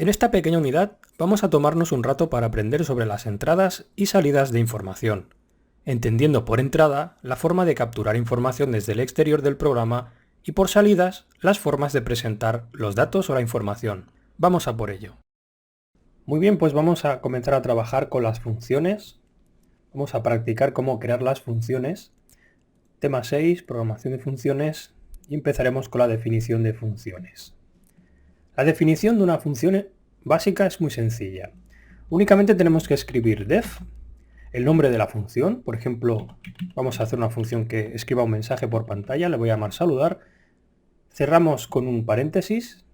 En esta pequeña unidad vamos a tomarnos un rato para aprender sobre las entradas y salidas de información, entendiendo por entrada la forma de capturar información desde el exterior del programa y por salidas las formas de presentar los datos o la información. Vamos a por ello. Muy bien, pues vamos a comenzar a trabajar con las funciones. Vamos a practicar cómo crear las funciones. Tema 6, programación de funciones, y empezaremos con la definición de funciones. La definición de una función básica es muy sencilla. Únicamente tenemos que escribir def, el nombre de la función. Por ejemplo, vamos a hacer una función que escriba un mensaje por pantalla, le voy a llamar saludar. Cerramos con un paréntesis,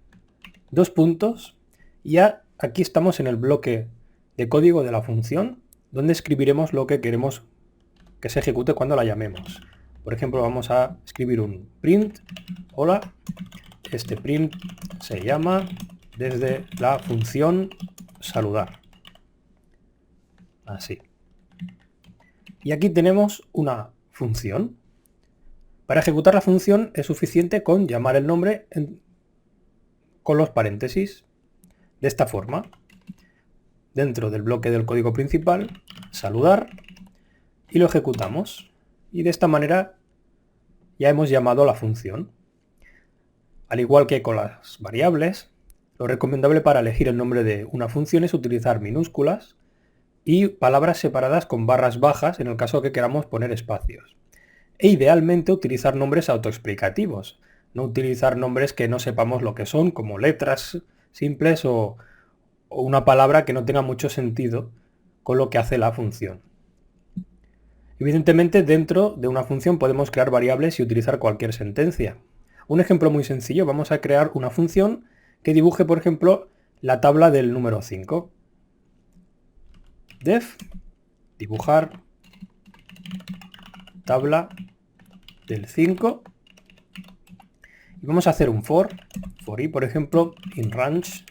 dos puntos, y ya aquí estamos en el bloque de código de la función, donde escribiremos lo que queremos que se ejecute cuando la llamemos. Por ejemplo, vamos a escribir un print, hola, este print se llama desde la función saludar. Así. Y aquí tenemos una función. Para ejecutar la función es suficiente con llamar el nombre con los paréntesis. De esta forma, dentro del bloque del código principal, saludar, y lo ejecutamos. Y de esta manera ya hemos llamado a la función. Al igual que con las variables, lo recomendable para elegir el nombre de una función es utilizar minúsculas y palabras separadas con barras bajas en el caso que queramos poner espacios. E idealmente utilizar nombres autoexplicativos, no utilizar nombres que no sepamos lo que son, como letras simples o una palabra que no tenga mucho sentido con lo que hace la función. Evidentemente, dentro de una función podemos crear variables y utilizar cualquier sentencia. Un ejemplo muy sencillo, vamos a crear una función que dibuje, por ejemplo, la tabla del número 5. Def, dibujar, tabla del 5. Y vamos a hacer un for i, por ejemplo, in range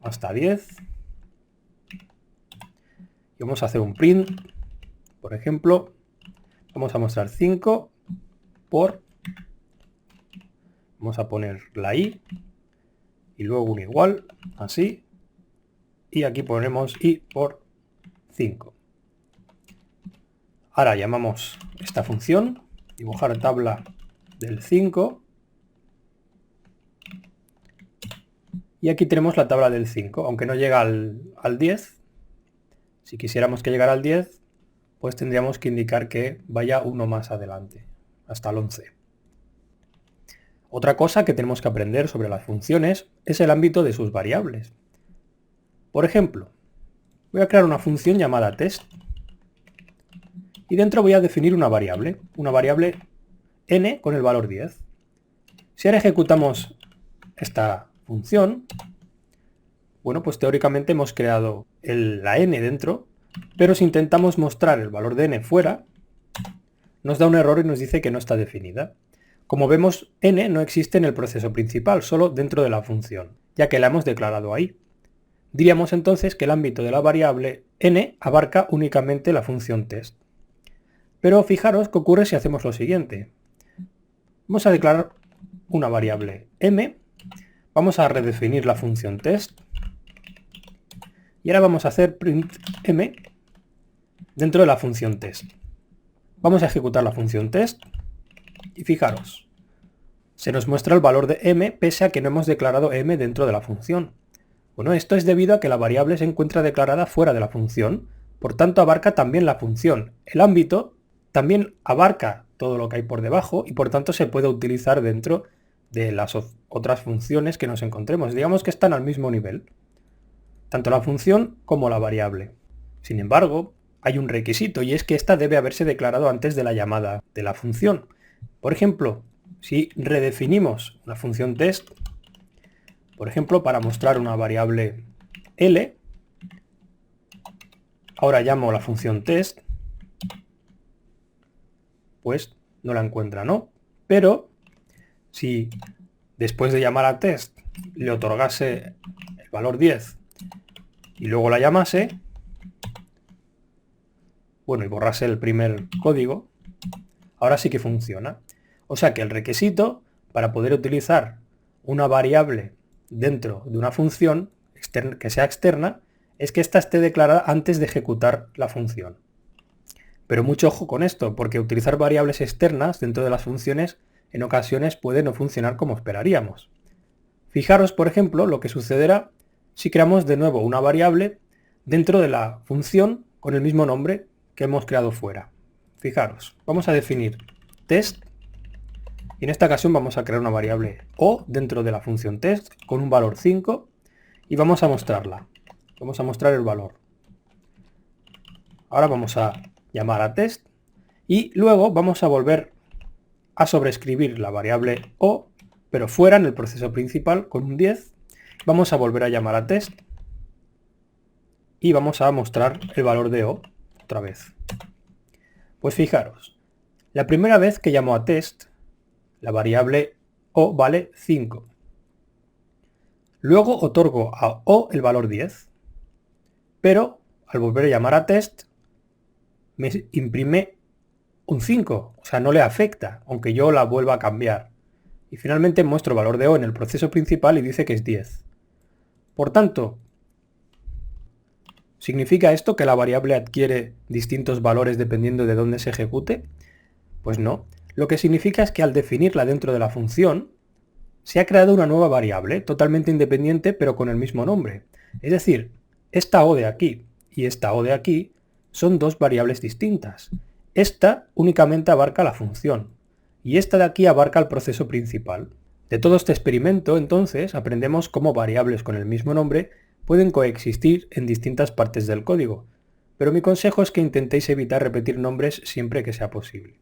hasta 10. Y vamos a hacer un print, por ejemplo, vamos a mostrar 5 por, vamos a poner la i y luego un igual, así, y aquí ponemos i por 5. Ahora llamamos esta función, dibujar tabla del 5, y aquí tenemos la tabla del 5, aunque no llega al 10. Si quisiéramos que llegara al 10, pues tendríamos que indicar que vaya uno más adelante, hasta el 11. Otra cosa que tenemos que aprender sobre las funciones es el ámbito de sus variables. Por ejemplo, voy a crear una función llamada test y dentro voy a definir una variable n con el valor 10. Si ahora ejecutamos esta función, bueno, pues teóricamente hemos creado la n dentro, pero si intentamos mostrar el valor de n fuera, nos da un error y nos dice que no está definida. Como vemos, n no existe en el proceso principal, solo dentro de la función, ya que la hemos declarado ahí. Diríamos entonces que el ámbito de la variable n abarca únicamente la función test. Pero fijaros qué ocurre si hacemos lo siguiente. Vamos a declarar una variable m, vamos a redefinir la función test, y ahora vamos a hacer print m dentro de la función test. Vamos a ejecutar la función test, y fijaros, se nos muestra el valor de m pese a que no hemos declarado m dentro de la función. Bueno, esto es debido a que la variable se encuentra declarada fuera de la función, por tanto abarca también la función. El ámbito también abarca todo lo que hay por debajo y por tanto se puede utilizar dentro de las otras funciones que nos encontremos. Digamos que están al mismo nivel, tanto la función como la variable. Sin embargo, hay un requisito y es que esta debe haberse declarado antes de la llamada de la función. Por ejemplo, si redefinimos la función test, por ejemplo, para mostrar una variable L, ahora llamo la función test, pues no la encuentra, ¿no? Pero si después de llamar a test le otorgase el valor 10 y luego la llamase, bueno, y borrase el primer código, ahora sí que funciona. O sea que el requisito para poder utilizar una variable dentro de una función que sea externa es que ésta esté declarada antes de ejecutar la función. Pero mucho ojo con esto, porque utilizar variables externas dentro de las funciones en ocasiones puede no funcionar como esperaríamos. Fijaros, por ejemplo, lo que sucederá si creamos de nuevo una variable dentro de la función con el mismo nombre que hemos creado fuera. Fijaros, vamos a definir test y en esta ocasión vamos a crear una variable o dentro de la función test con un valor 5 y vamos a mostrarla. Vamos a mostrar el valor. Ahora vamos a llamar a test y luego vamos a volver a sobreescribir la variable o, pero fuera en el proceso principal con un 10. Vamos a volver a llamar a test y vamos a mostrar el valor de o otra vez. Pues fijaros, la primera vez que llamo a test, la variable o vale 5. Luego otorgo a o el valor 10, pero al volver a llamar a test me imprime un 5, o sea, no le afecta, aunque yo la vuelva a cambiar. Y finalmente muestro el valor de o en el proceso principal y dice que es 10. Por tanto, ¿significa esto que la variable adquiere distintos valores dependiendo de dónde se ejecute? Pues no. Lo que significa es que al definirla dentro de la función, se ha creado una nueva variable, totalmente independiente pero con el mismo nombre. Es decir, esta o de aquí y esta o de aquí son dos variables distintas. Esta únicamente abarca la función y esta de aquí abarca el proceso principal. De todo este experimento, entonces, aprendemos cómo variables con el mismo nombre pueden coexistir en distintas partes del código, pero mi consejo es que intentéis evitar repetir nombres siempre que sea posible.